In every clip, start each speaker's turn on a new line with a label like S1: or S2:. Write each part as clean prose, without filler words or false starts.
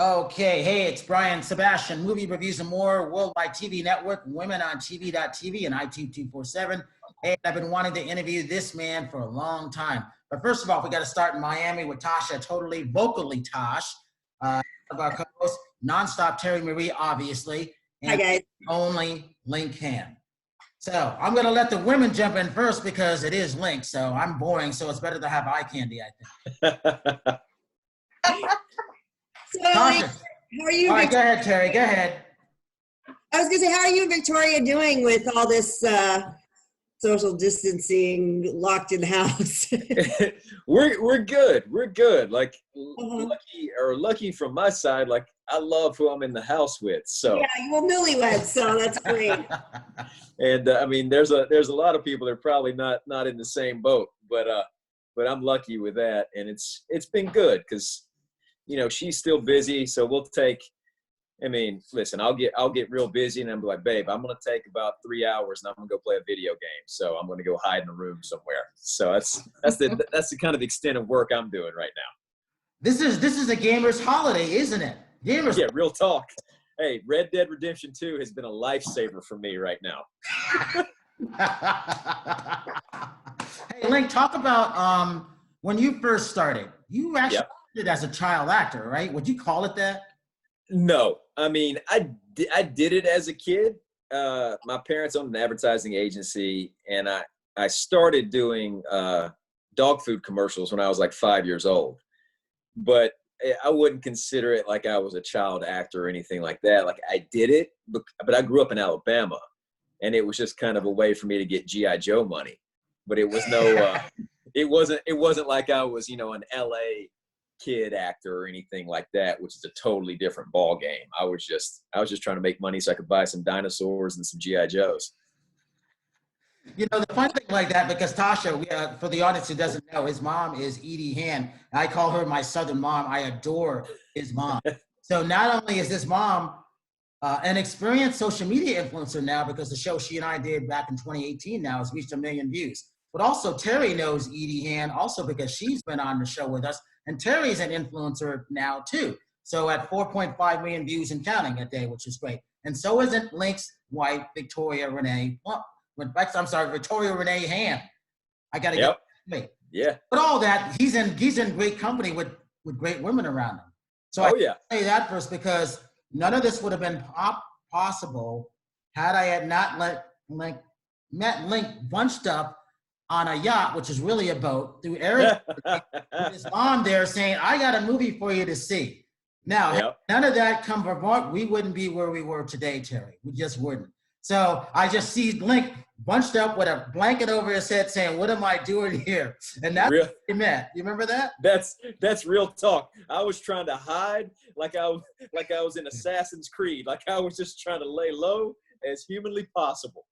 S1: Okay, hey, it's Brian Sebastian, Movie Reviews and More, Worldwide TV Network, Women on TV.tv, and IT247. Hey, I've been wanting to interview this man for a long time. But first of all, we got to start in Miami with Tasha, totally vocally Tosh, of our co-host, nonstop Terry Marie, obviously,
S2: Hi,
S1: and
S2: guys.
S1: only Linc Hand. So I'm going to let the women jump in first because it is Linc, so I'm boring, so it's better to have eye candy, I think.
S2: So,
S1: Tasha.
S2: how are you?
S1: All right, go ahead, Terry. Go ahead.
S2: I was going to say, how are you and Victoria doing with all this social distancing, locked in the house?
S3: We're good. We're good. Like
S2: Uh-huh.
S3: lucky from my side. Like I love who I'm in the house with. So
S2: Yeah, you were newlyweds, so that's great.
S3: and I mean, there's a lot of people that are probably not in the same boat, but I'm lucky with that, and it's been good because she's still busy, so we'll take. I mean, listen, I'll get real busy, and I'm like, babe, I'm gonna take about 3 hours, and I'm gonna go play a video game. So I'm gonna go hide in a room somewhere. So that's the kind of extent of work I'm doing right now.
S1: This is a gamer's holiday, isn't it? Gamers.
S3: Yeah, real talk. Hey, Red Dead Redemption 2 has been a lifesaver for me right now.
S1: Hey, Linc, talk about when you first started. You actually started as a child actor, right? Would you call it that?
S3: No, I mean, I did it as a kid. My parents owned an advertising agency, and I started doing dog food commercials when I was like 5 years old. But I wouldn't consider it like I was a child actor or anything like that. Like I did it, but I grew up in Alabama, and it was just kind of a way for me to get G.I. Joe money. But it was no, it wasn't like I was, an LA kid actor or anything like that, which is a totally different ball game. I was just trying to make money so I could buy some dinosaurs and some G.I. Joes.
S1: The fun thing like that, because Tasha, for the audience who doesn't know, his mom is Edie Hand. I call her my Southern mom. I adore his mom. So not only is this mom an experienced social media influencer now, because the show she and I did back in 2018 now has reached 1 million views, but also Terry knows Edie Hand also because she's been on the show with us. And Terry's an influencer now too. So at 4.5 million views and counting a day, which is great. And so isn't Linc's wife, Victoria Renee Hand. I got to get wait.
S3: Yeah.
S1: But all that, he's in great company with great women around him. So I say that first because none of this would have been possible had I had not met Linc bunched up on a yacht, which is really a boat, through Arizona, with his mom there saying, I got a movie for you to see. Now, none of that come from Mark, we wouldn't be where we were today, Terry. We just wouldn't. So I just see Linc bunched up with a blanket over his head saying, what am I doing here? And that's what he meant. You remember that?
S3: That's real talk. I was trying to hide like I was in Assassin's Creed. Like I was just trying to lay low as humanly possible.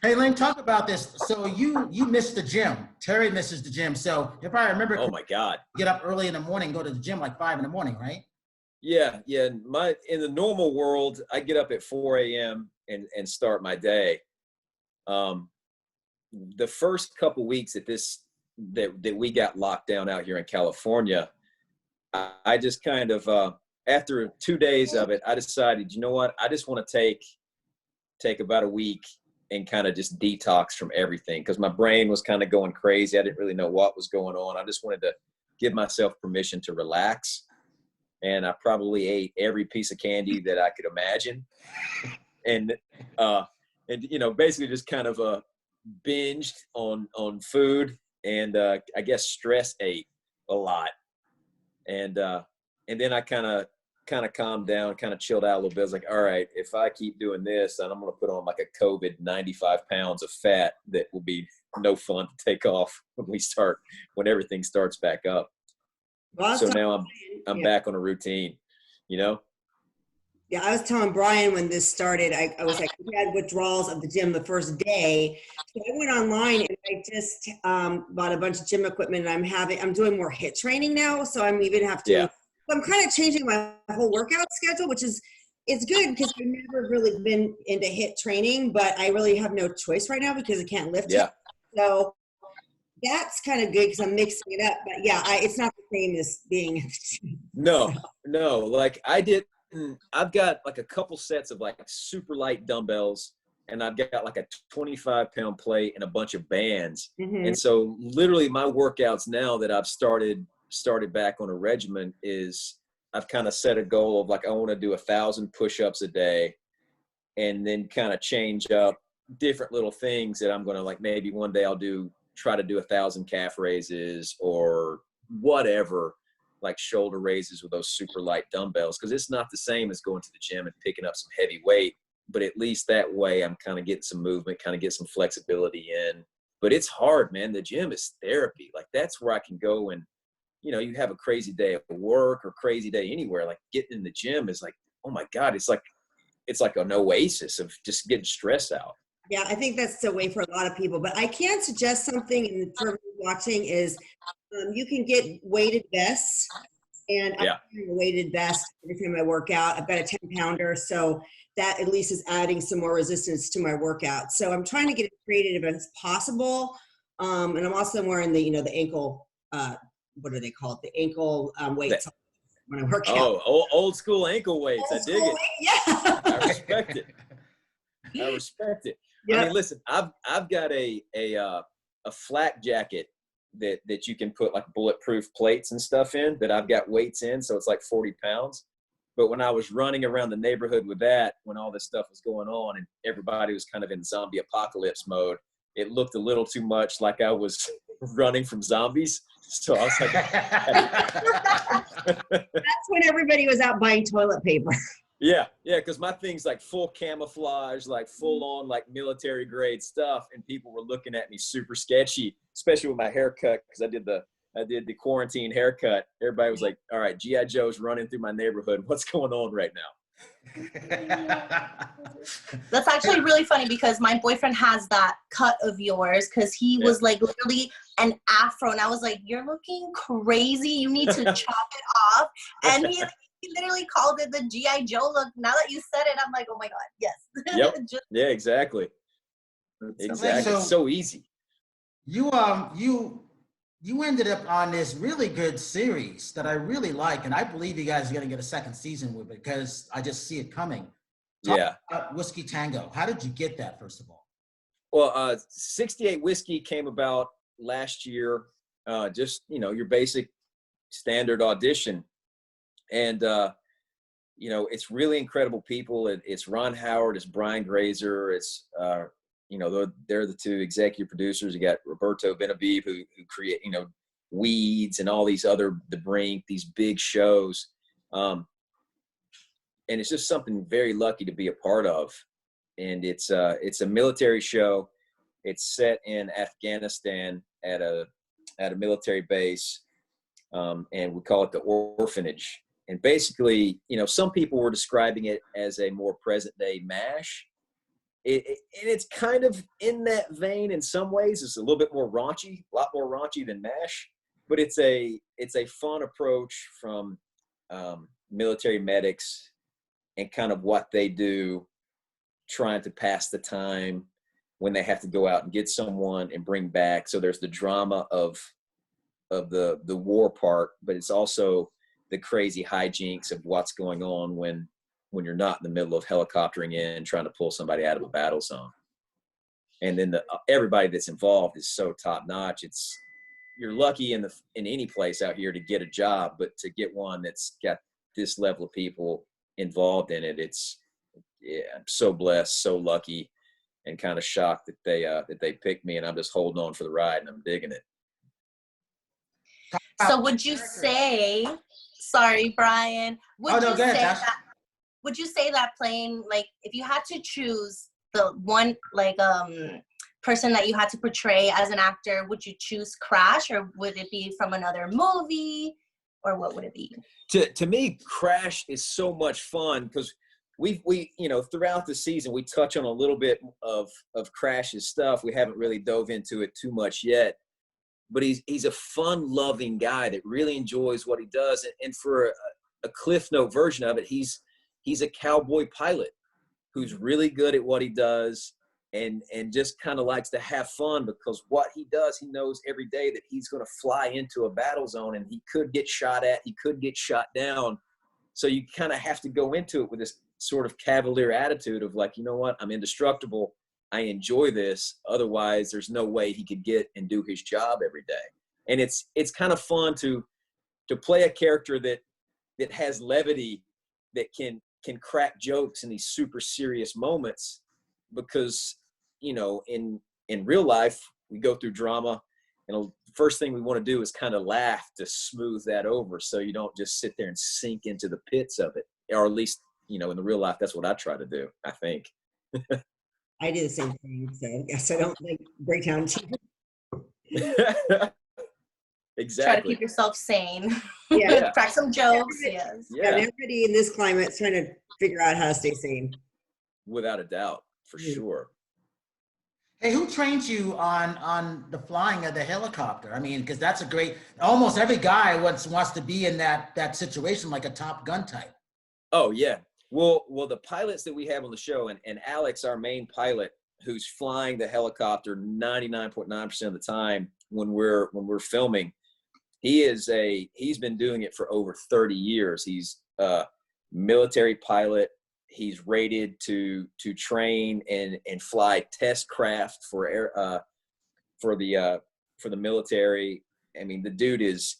S1: Hey, Linc, talk about this. So you missed the gym. Terry misses the gym. So if I remember,
S3: oh my God,
S1: get up early in the morning, go to the gym like 5 in the morning, right?
S3: Yeah. In the normal world, I get up at 4 a.m. and start my day. The first couple weeks that we got locked down out here in California, I just kind of after 2 days of it, I decided, you know what, I just want to take about a week and kind of just detox from everything because my brain was kind of going crazy. I didn't really know what was going on. I just wanted to give myself permission to relax. And I probably ate every piece of candy that I could imagine. And basically just kind of binged on food and I guess stress ate a lot. And then I kind of calmed down, kind of chilled out a little bit. I was like, all right, if I keep doing this, then I'm going to put on like a COVID 95 pounds of fat that will be no fun to take off when everything starts back up. Well, so now I'm back on a routine,
S2: Yeah, I was telling Brian when this started, I was like, we had withdrawals of the gym the first day. So I went online and I just bought a bunch of gym equipment and I'm doing more HIIT training now. So I'm even have to, I'm kind of changing my whole workout schedule, which is, it's good because I've never really been into HIIT training, but I really have no choice right now because I can't lift.
S3: Yeah.
S2: So that's kind of good because I'm mixing it up. But yeah, it's not the same as being.
S3: No. Like I've got like a couple sets of like super light dumbbells, and I've got like a 25-pound plate and a bunch of bands.
S2: Mm-hmm.
S3: And so literally my workouts now that I've started back on a regimen is I've kind of set a goal of like, I want to do 1,000 push-ups a day, and then kind of change up different little things that I'm going to like, maybe one day I'll try to do 1,000 calf raises or whatever, like shoulder raises with those super light dumbbells. Cause it's not the same as going to the gym and picking up some heavy weight, but at least that way I'm kind of getting some movement, kind of get some flexibility in. But it's hard, man. The gym is therapy. Like that's where I can go and, you have a crazy day at work or crazy day anywhere, like getting in the gym is like, oh my God, it's like an oasis of just getting stress out.
S2: Yeah, I think that's the way for a lot of people. But I can suggest something, and for me watching is you can get weighted vests. And I'm wearing a weighted vest every time I work out. I've got a 10-pounder, so that at least is adding some more resistance to my workout. So I'm trying to get as creative as possible. And I'm also wearing the ankle, what are they called? The ankle weights when I work out.
S3: Oh, old school ankle weights. I dig it.
S2: Yeah.
S3: I respect it. Yeah. I mean, listen, I've got a flak jacket that you can put like bulletproof plates and stuff in that I've got weights in. So it's like 40 pounds. But when I was running around the neighborhood with that, when all this stuff was going on and everybody was kind of in zombie apocalypse mode, it looked a little too much like I was running from zombies. So I was like,
S2: that's when everybody was out buying toilet paper.
S3: Yeah, because my thing's like full camouflage, like full on like military grade stuff, and people were looking at me super sketchy, especially with my haircut because I did the quarantine haircut. Everybody was like, "All right, GI Joe's running through my neighborhood. What's going on right now?"
S4: That's actually really funny because my boyfriend has that cut of yours because he was like literally an afro, and I was like, "You're looking crazy. You need to chop it off." And he literally called it the GI Joe look. Now that you said it, I'm like, oh my God, yes.
S3: Yep. Yeah, exactly. Exactly.
S1: So,
S3: it's so easy.
S1: You ended up on this really good series that I really like, and I believe you guys are going to get a second season with it because I just see it coming. Talk about Whiskey Tango. How did you get that, first of all?
S3: Well, 68 Whiskey came about last year. Just, your basic standard audition. And, it's really incredible people. It's Ron Howard, it's Brian Grazer, it's, they're the two executive producers. You got Roberto Benavieve who create, Weeds and all these other, The Brink, these big shows. And it's just something very lucky to be a part of. And it's a military show. It's set in Afghanistan at a military base. And we call it the Orphanage. And basically, some people were describing it as a more present day MASH. And it's kind of in that vein in some ways. It's a little bit more raunchy, a lot more raunchy than MASH. But it's a fun approach from military medics and kind of what they do, trying to pass the time when they have to go out and get someone and bring back. So there's the drama of the war part, but it's also the crazy hijinks of what's going on when you're not in the middle of helicoptering in trying to pull somebody out of a battle zone. And then everybody that's involved is so top notch. You're lucky in any place out here to get a job, but to get one that's got this level of people involved in it, I'm so blessed, so lucky, and kind of shocked that they picked me, and I'm just holding on for the ride, and I'm digging it.
S4: So would you say, sorry, Brian, would you say that playing, like, if you had to choose the one, like, person that you had to portray as an actor, would you choose Crash, or would it be from another movie, or what would it be?
S3: To me, Crash is so much fun because we throughout the season we touch on a little bit of Crash's stuff. We haven't really dove into it too much yet, but he's a fun-loving guy that really enjoys what he does. And for a Cliff Note version of it, he's a cowboy pilot who's really good at what he does. and just kind of likes to have fun, because what he does, he knows every day that he's going to fly into a battle zone and he could get shot at, he could get shot down. So you kind of have to go into it with this sort of cavalier attitude of like, you know what, I'm indestructible. I enjoy this. Otherwise, there's no way he could get and do his job every day. And it's kind of fun to play a character that has levity, that can crack jokes in these super serious moments, because, you know, in real life, we go through drama, and the first thing we want to do is kind of laugh to smooth that over, so you don't just sit there and sink into the pits of it. Or at least, you know, in the real life, that's what I try to do, I think.
S2: I do the same thing, so I guess I don't like break down.
S3: Exactly.
S4: Try to keep yourself sane.
S2: Yeah.
S4: Crack some jokes. Yes.
S2: Yeah. Everybody in this climate is trying to figure out how to stay sane.
S3: Without a doubt, for sure.
S1: Hey, who trains you on the flying of the helicopter? I mean, because that's a great, almost every guy wants to be in that situation, like a Top Gun type.
S3: Oh, yeah. Well, the pilots that we have on the show, and Alex, our main pilot, who's flying the helicopter 99.9% of the time when we're filming, he's been doing it for over 30 years. He's a military pilot. He's rated to train and fly test craft for the military. I mean, the dude is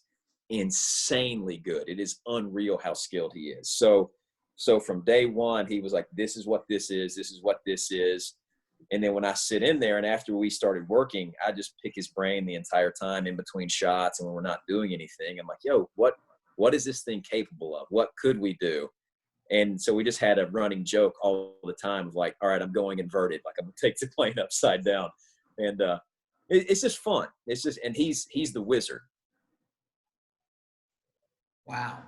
S3: insanely good. It is unreal how skilled he is. So from day one, he was like, this is what this is. This is what this is. And then when I sit in there, and after we started working, I just pick his brain the entire time in between shots. And when we're not doing anything, I'm like, yo, what is this thing capable of? What could we do? And so we just had a running joke all the time of like, all right, I'm going inverted. Like, I'm going to take the plane upside down. And it's just fun. It's just, and he's the wizard.
S1: Wow.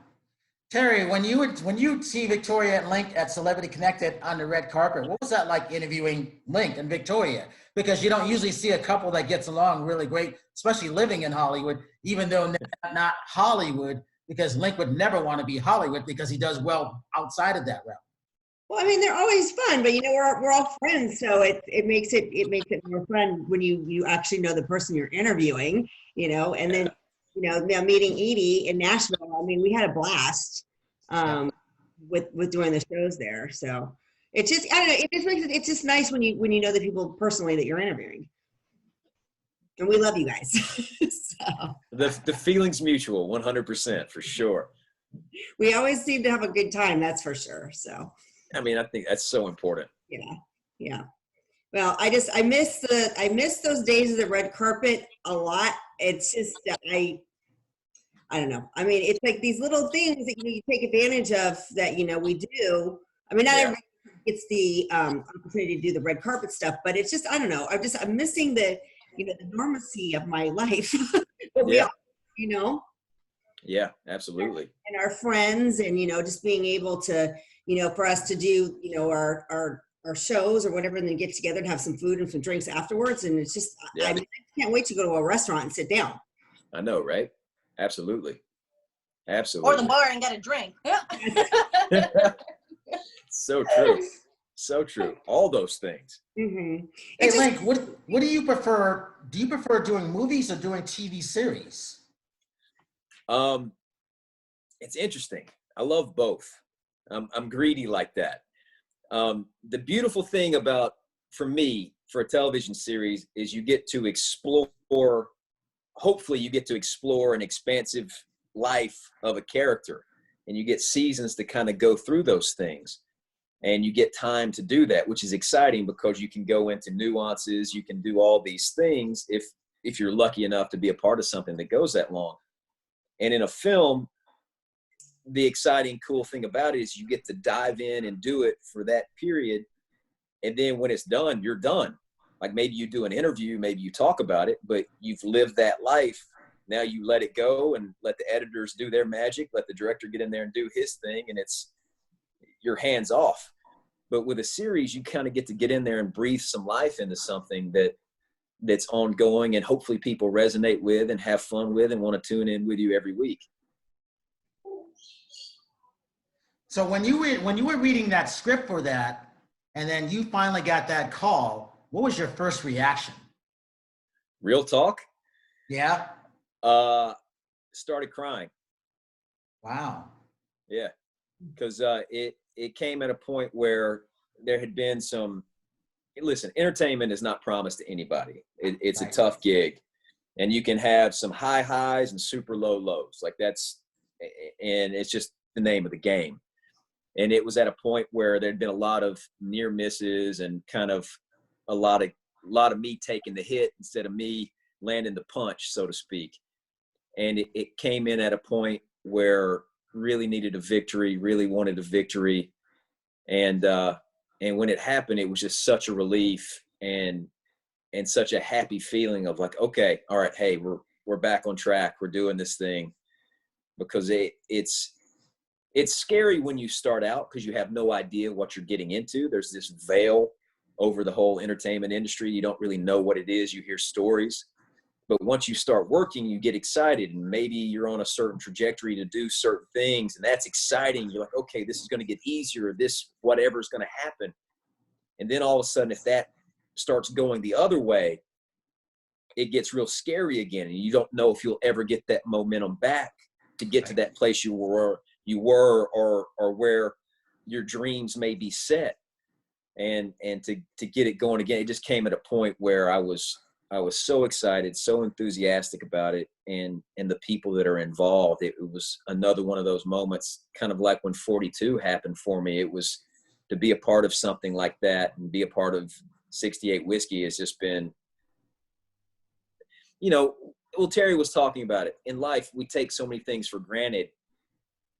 S1: Terry, when you see Victoria and Linc at Celebrity Connected on the red carpet, what was that like interviewing Linc and Victoria? Because you don't usually see a couple that gets along really great, especially living in Hollywood, even though they're not Hollywood, because Linc would never want to be Hollywood because he does well outside of that realm.
S2: Well, I mean, they're always fun, but you know, we're all friends, so it makes it more fun when you actually know the person you're interviewing, you know, and then, you know, now meeting Edie in Nashville, I mean, we had a blast with doing the shows there. So it's just, I don't know, it's just nice when you know the people personally that you're interviewing. And we love you guys. So.
S3: The feeling's mutual, 100%, for sure.
S2: We always seem to have a good time, that's for sure. So.
S3: I mean, I think that's so important.
S2: Yeah. Well, I miss those days of the red carpet a lot. It's just I don't know. I mean, it's like these little things that you take advantage of that, you know, we do. I mean, not everybody gets the opportunity to do the red carpet stuff, but it's just, I don't know. I'm missing the, you know, the normalcy of my life. We all, you know?
S3: Yeah, absolutely.
S2: And our friends, and, you know, just being able to, you know, for us to do, you know, our shows or whatever, and then get together and have some food and some drinks afterwards. And it's just, I mean, I can't wait to go to a restaurant and sit down.
S3: I know, right? Absolutely.
S4: Or the bar and get a drink. Yeah.
S3: So true. So true. All those things.
S2: Mm-hmm.
S1: Hey, Linc, what do you prefer? Do you prefer doing movies or doing TV series?
S3: It's interesting. I love both. I'm greedy like that. The beautiful thing about, for me, for a television series is you get to explore, hopefully you get to explore an expansive life of a character, and you get seasons to kind of go through those things, and you get time to do that, which is exciting because you can go into nuances. You can do all these things if you're lucky enough to be a part of something that goes that long. And in a film, the exciting, cool thing about it is you get to dive in and do it for that period. And then when it's done, you're done. Like maybe you do an interview, maybe you talk about it, but you've lived that life. Now you let it go and let the editors do their magic, let the director get in there and do his thing, and you're hands off. But with a series, you kind of get to get in there and breathe some life into something that's ongoing, and hopefully people resonate with and have fun with and want to tune in with you every week. So
S1: when you were reading that script for that, and then you finally got that call, what was your first reaction?
S3: Real talk?
S1: Yeah.
S3: Started crying.
S1: Wow.
S3: Yeah. Because it came at a point where there had been some, listen, entertainment is not promised to anybody. It's a tough gig. And you can have some high highs and super low lows. Like and it's just the name of the game. And it was at a point where there'd been a lot of near misses and kind of a lot of me taking the hit instead of me landing the punch, so to speak. And it came in at a point where really needed a victory, really wanted a victory. And when it happened, it was just such a relief and such a happy feeling of like, okay, all right, hey, we're back on track. We're doing this thing. Because it's scary when you start out because you have no idea what you're getting into. There's this veil over the whole entertainment industry. You don't really know what it is. You hear stories. But once you start working, you get excited, and maybe you're on a certain trajectory to do certain things, and that's exciting. You're like, okay, this is going to get easier. This, whatever is going to happen. And then all of a sudden, if that starts going the other way, it gets real scary again, and you don't know if you'll ever get that momentum back to get to that place you were or where your dreams may be set. And to get it going again, it just came at a point where I was so excited, so enthusiastic about it, and the people that are involved. It was another one of those moments, kind of like when 42 happened for me. It was to be a part of something like that and be a part of 68 Whiskey has just been, well, Terry was talking about it. In life, we take so many things for granted,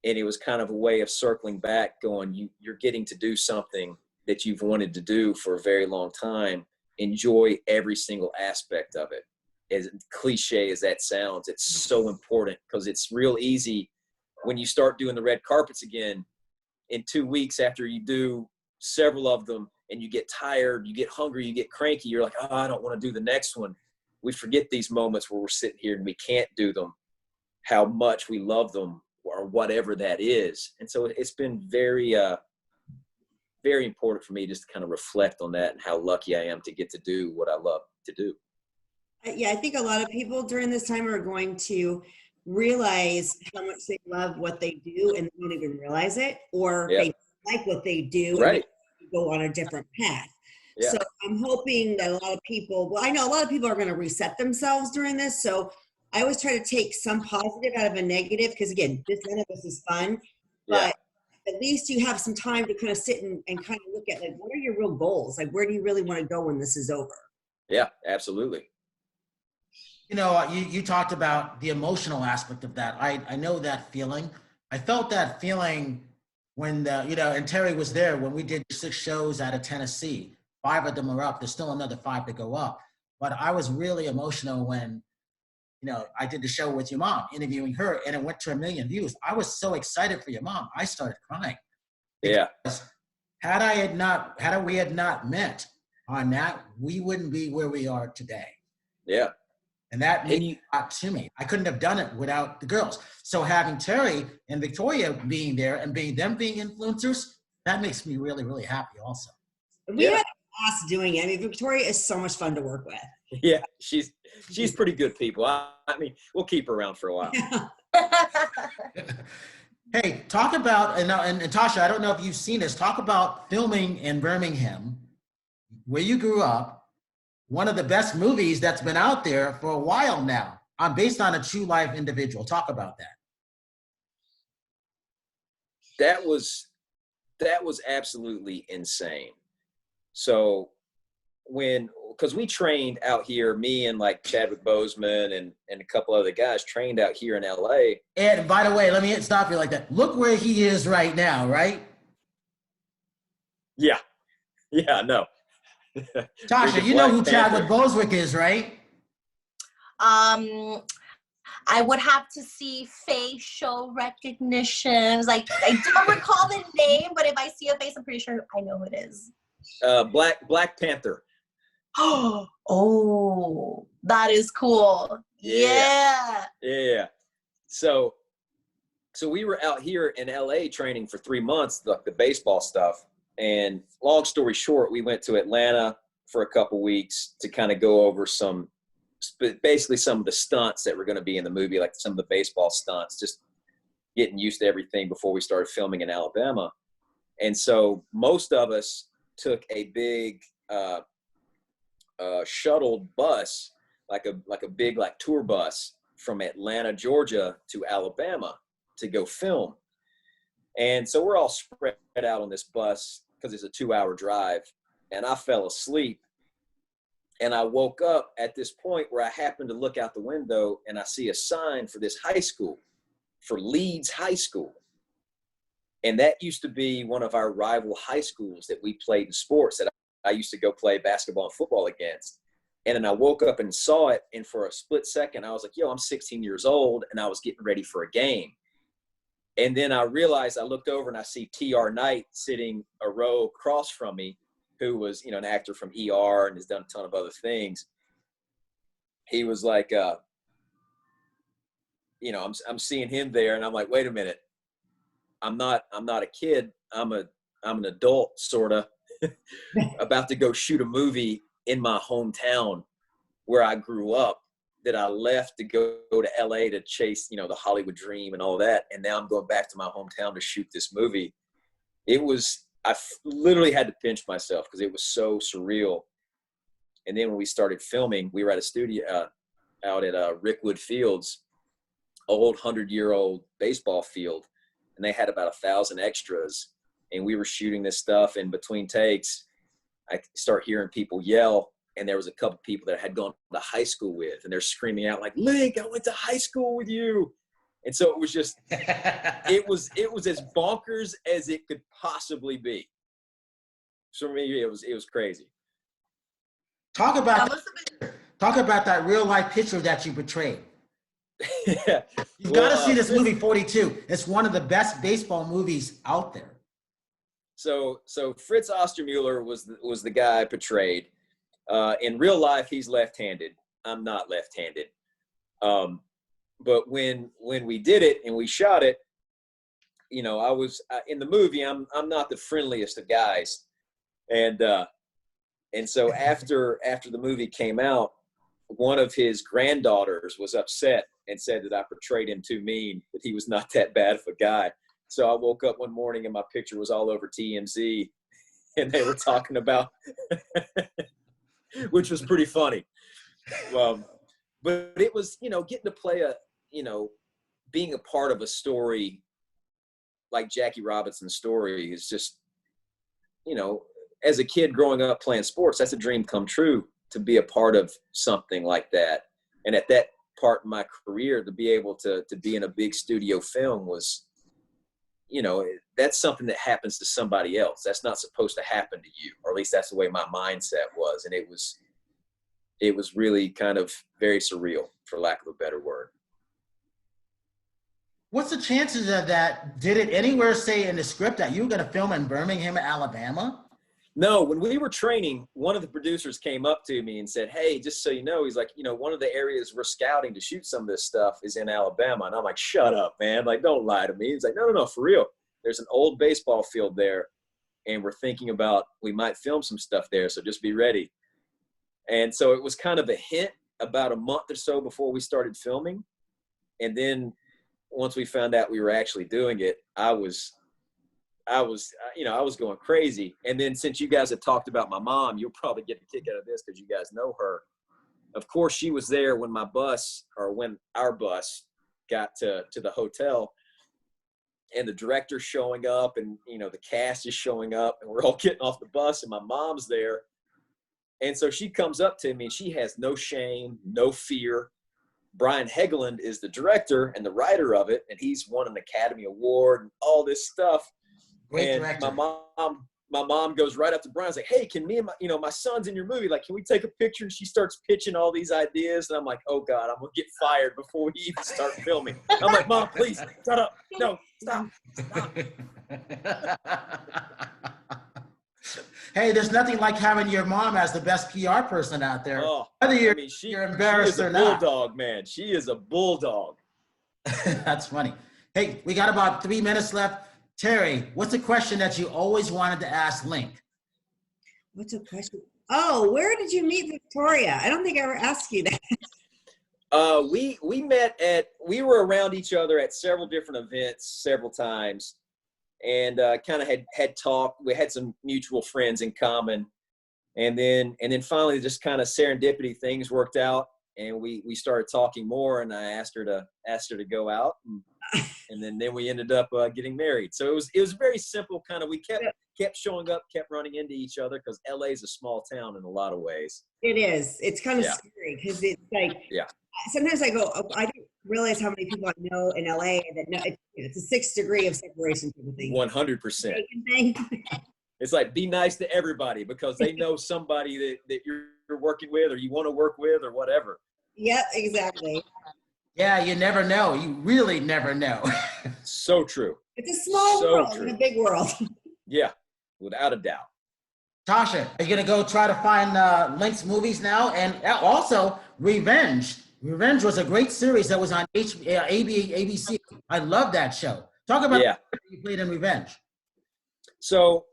S3: and it was kind of a way of circling back, going, you're getting to do something that you've wanted to do for a very long time. Enjoy every single aspect of it. As cliche as that sounds, it's so important because it's real easy when you start doing the red carpets again in 2 weeks after you do several of them and you get tired, you get hungry, you get cranky. You're like, oh, I don't want to do the next one. We forget these moments where we're sitting here and we can't do them, how much we love them or whatever that is. And so it's been very, very important for me just to kind of reflect on that and how lucky I am to get to do what I love to do.
S2: Yeah, I think a lot of people during this time are going to realize how much they love what they do and they don't even realize it, or they like what they do and they go on a different path. Yeah. So I'm hoping that a lot of people, well, I know a lot of people are going to reset themselves during this. So I always try to take some positive out of a negative because, again, none of this is fun. But at least you have some time to kind of sit and kind of look at, like, what are your real goals? Like, where do you really want to go when this is over?
S3: Yeah, absolutely.
S1: You talked about the emotional aspect of that. I know that feeling. I felt that feeling when, and Terry was there when we did 6 shows out of Tennessee. 5 of them are up. There's still another 5 to go up. But I was really emotional when, I did the show with your mom, interviewing her, and it went to 1 million views. I was so excited for your mom. I started crying.
S3: Yeah.
S1: Had we not met on that, we wouldn't be where we are today.
S3: Yeah.
S1: And that meant a lot to me. I couldn't have done it without the girls. So having Terry and Victoria being there and being influencers, that makes me really, really happy also.
S2: We had a blast doing it. I mean, Victoria is so much fun to work with.
S3: Yeah, she's pretty good people. I mean, we'll keep her around for a while.
S1: Hey, talk about, and Tasha, I don't know if you've seen this, talk about filming in Birmingham, where you grew up, one of the best movies that's been out there for a while now. I'm based on a true life individual. Talk about that.
S3: That was absolutely insane. So because we trained out here, me and like Chadwick Boseman and a couple other guys trained out here in LA.
S1: And by the way, let me stop you like that. Look where he is right now, right?
S3: Yeah. Yeah, no.
S1: Tasha, you know who Chadwick Boseman is, right?
S4: I would have to see facial recognitions. Like, I don't recall the name, but if I see a face, I'm pretty sure I know who it is.
S3: Black Panther.
S4: Oh, that is cool. Yeah.
S3: So we were out here in LA training for 3 months, the baseball stuff. And long story short, we went to Atlanta for a couple weeks to kind of go over basically some of the stunts that were going to be in the movie, like some of the baseball stunts, just getting used to everything before we started filming in Alabama. And so most of us took a big shuttled bus, like a big like tour bus from Atlanta, Georgia to Alabama to go film. And so we're all spread out on this bus because it's a 2-hour drive, and I fell asleep. And I woke up at this point where I happened to look out the window and I see a sign for this high school, for Leeds High School. And that used to be one of our rival high schools that we played in sports that I used to go play basketball and football against. And then I woke up and saw it. And for a split second, I was like, yo, I'm 16 years old. And I was getting ready for a game. And then I realized, I looked over and I see T.R. Knight sitting a row across from me, who was, an actor from ER and has done a ton of other things. He was like, I'm seeing him there, and I'm like, wait a minute, I'm not a kid. I'm an adult, sort of, about to go shoot a movie in my hometown where I grew up, that I left to go to LA to chase, the Hollywood dream and all that. And now I'm going back to my hometown to shoot this movie. I literally had to pinch myself because it was so surreal. And then when we started filming, we were at a studio out at Rickwood Fields, old 100-year-old baseball field. And they had about 1,000 extras. And we were shooting this stuff. And between takes, I start hearing people yell. And there was a couple people that I had gone to high school with. And they're screaming out like, Linc, I went to high school with you. And so it was just, it was as bonkers as it could possibly be. So for me, it was crazy.
S1: Talk about that real life picture that you portrayed.
S3: Yeah.
S1: You've got to see this movie 42. It's one of the best baseball movies out there. So
S3: Fritz Ostermuller was the guy I portrayed. In real life, he's left-handed. I'm not left-handed. But when we did it and we shot it, I was in the movie. I'm not the friendliest of guys, and so after the movie came out, one of his granddaughters was upset and said that I portrayed him too mean, that he was not that bad of a guy. So I woke up one morning and my picture was all over TMZ, and they were talking about, which was pretty funny. But it was, getting to play being a part of a story like Jackie Robinson's story is just, as a kid growing up playing sports, that's a dream come true, to be a part of something like that. And at that part in my career, to be able to be in a big studio film was, that's something that happens to somebody else. That's not supposed to happen to you, or at least that's the way my mindset was. And it was really kind of very surreal, for lack of a better word.
S1: What's the chances of that? Did it anywhere say in the script that you were going to film in Birmingham, Alabama?
S3: No, when we were training, one of the producers came up to me and said, hey, just so you know, he's like, one of the areas we're scouting to shoot some of this stuff is in Alabama. And I'm like, shut up, man. Like, don't lie to me. He's like, no, for real. There's an old baseball field there, and we're thinking about, we might film some stuff there, so just be ready. And so it was kind of a hint about a month or so before we started filming. And then once we found out we were actually doing it, I was going crazy. And then since you guys have talked about my mom, you'll probably get a kick out of this because you guys know her. Of course, she was there when when our bus got to the hotel, and the director's showing up, and, the cast is showing up, and we're all getting off the bus, and my mom's there. And so she comes up to me, and she has no shame, no fear. Brian Hegeland is the director and the writer of it, and he's won an Academy Award and all this stuff.
S1: Great
S3: and
S1: director.
S3: My mom goes right up to Brian's like, hey, can me and my son's in your movie, like, can we take a picture? And she starts pitching all these ideas, and I'm like, oh God, I'm gonna get fired before we even start filming. I'm like, Mom, please, shut up. No, stop.
S1: Hey, there's nothing like having your mom as the best PR person out there.
S3: Oh,
S1: Whether you're embarrassed or not.
S3: She is a bulldog, man. She is a bulldog.
S1: That's funny. Hey, we got about 3 minutes left. Terry, what's a question that you always wanted to ask Linc?
S2: What's a question? Oh, where did you meet Victoria? I don't think I ever asked you that.
S3: We met we were around each other at several different events several times, and kind of had talked. We had some mutual friends in common, and then finally, just kind of serendipity, things worked out, and we started talking more. And I asked her to go out, and then we ended up getting married. So it was very simple. Kind of we kept showing up, kept running into each other, because LA is a small town in a lot of ways.
S2: It is. It's kind of scary because it's like, sometimes I go, oh, I didn't realize how many people I know in LA that know it's a 6 degree of separation type of thing.
S3: 100%. It's like, be nice to everybody because they know somebody that you're working with or you want to work with or whatever.
S2: Yep, exactly.
S1: Yeah, you never know. You really never know.
S3: So true.
S2: It's a small world in a big world.
S3: Yeah, without a doubt.
S1: Tasha, are you going to go try to find Linc's movies now? And also, Revenge. Revenge was a great series that was on ABC. I love that show. Talk about you played in Revenge.
S3: So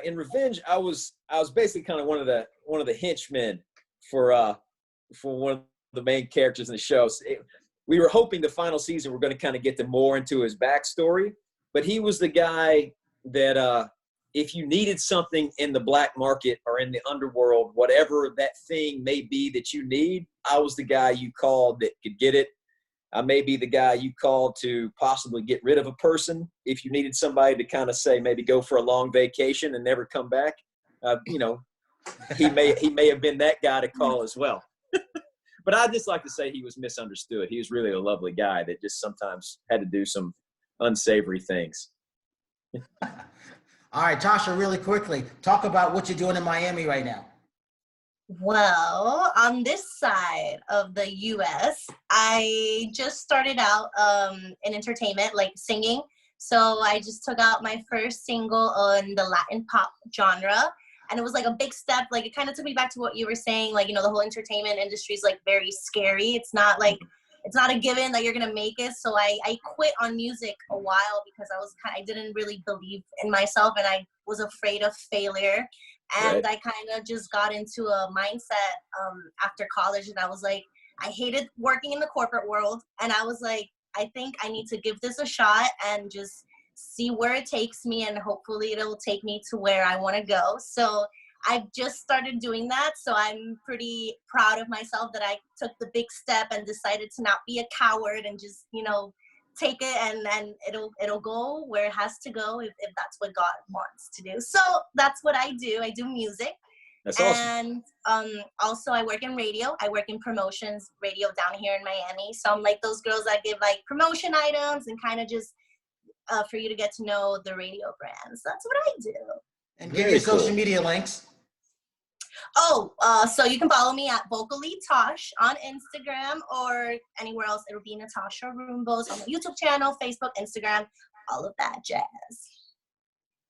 S3: in Revenge, I was basically kind of one of the henchmen for one of the main characters in the show. We were hoping the final season we're going to kind of get more into his backstory, but he was the guy that if you needed something in the black market or in the underworld, whatever that thing may be that you need, I was the guy you called that could get it. I may be the guy you called to possibly get rid of a person if you needed somebody to kind of say maybe go for a long vacation and never come back. He may have been that guy to call as well. But I just like to say he was misunderstood. He was really a lovely guy that just sometimes had to do some unsavory things.
S1: All right, Tasha, really quickly, talk about what you're doing in Miami right now.
S4: Well, on this side of the U.S., I just started out in entertainment, like singing. So I just took out my first single on the Latin pop genre. And it was like a big step. Like it kind of took me back to what you were saying. Like, the whole entertainment industry is like very scary. It's not a given that you're going to make it. So I quit on music a while because I didn't really believe in myself and I was afraid of failure. And I kind of just got into a mindset after college, and I was like, I hated working in the corporate world. And I was like, I think I need to give this a shot and just see where it takes me, and hopefully it'll take me to where I want to go. So I've just started doing that. So I'm pretty proud of myself that I took the big step and decided to not be a coward and just, take it and it'll go where it has to go if that's what God wants to do. So that's what I do. I do music.
S3: That's awesome.
S4: And also I work in radio. I work in promotions radio down here in Miami. So I'm like those girls that give like promotion items and kind of just for you to get to know the radio brands. That's what I do.
S1: And give your social media links.
S4: Oh, so you can follow me at Vocally Tosh on Instagram or anywhere else. It'll be Natasha Rumbos on my YouTube channel, Facebook, Instagram, all of that jazz.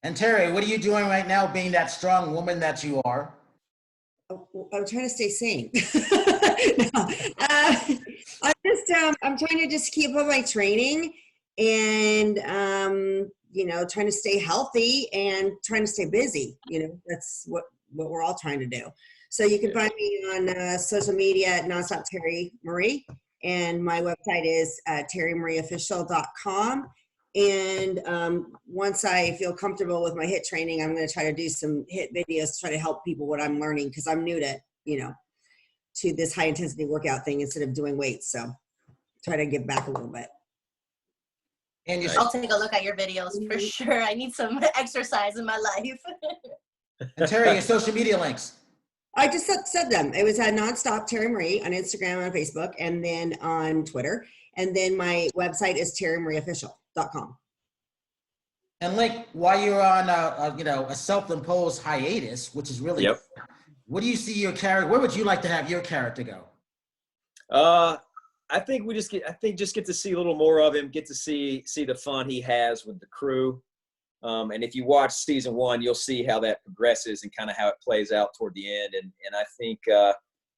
S2: And Terry, what are you doing right now, being that strong woman that you are? I'm trying to stay sane. I'm trying to just keep up my training and, trying to stay healthy and trying to stay busy. That's what we're all trying to do. So you can find me on social media at Nonstop Terry Marie. And my website is terrymarieofficial.com. And once I feel comfortable with my HIIT training, I'm going to try to do some HIIT videos to try to help people what I'm learning, because I'm new to this high intensity workout thing instead of doing weights. So try to give back a little bit.
S4: And I'll take a look at your videos for sure. I need some exercise in my life.
S1: And Terry, your social media links.
S2: I just said them. It was at Nonstop Terry Marie on Instagram and Facebook, and then on Twitter. And then my website is terrymarieofficial.com.
S1: And Linc, while you're on a self-imposed hiatus, which is really, what do you see your character? Where would you like to have your character go?
S3: I think just get to see a little more of him, get to see the fun he has with the crew. And if you watch season 1, you'll see how that progresses and kind of how it plays out toward the end. And I think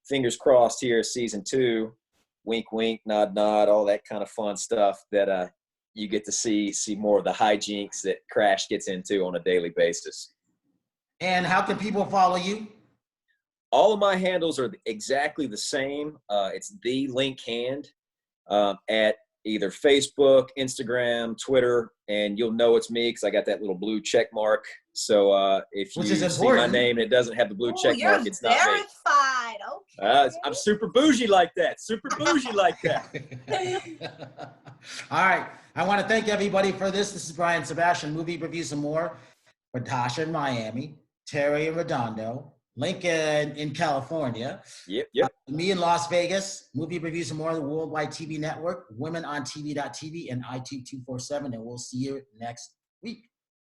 S3: fingers crossed here, season 2, wink, wink, nod, nod, all that kind of fun stuff that you get to see more of the hijinks that Crash gets into on a daily basis.
S1: And how can people follow you?
S3: All of my handles are exactly the same. It's the Linc Hand at either Facebook, Instagram, Twitter, and you'll know it's me because I got that little blue check mark. So if you see my name and it doesn't have the blue check mark, it's not me.
S4: Verified. Okay.
S3: I'm super bougie like that. Super bougie like that.
S1: All right. I want to thank everybody for this. This is Brian Sebastian, Movie Reviews and More, for Tasha in Miami, Terry in Redondo, Lincoln in California.
S3: Yep.
S1: Me in Las Vegas, Movie Reviews and More, the Worldwide TV Network, WomenOnTV.tv, and IT247. And we'll see you next week.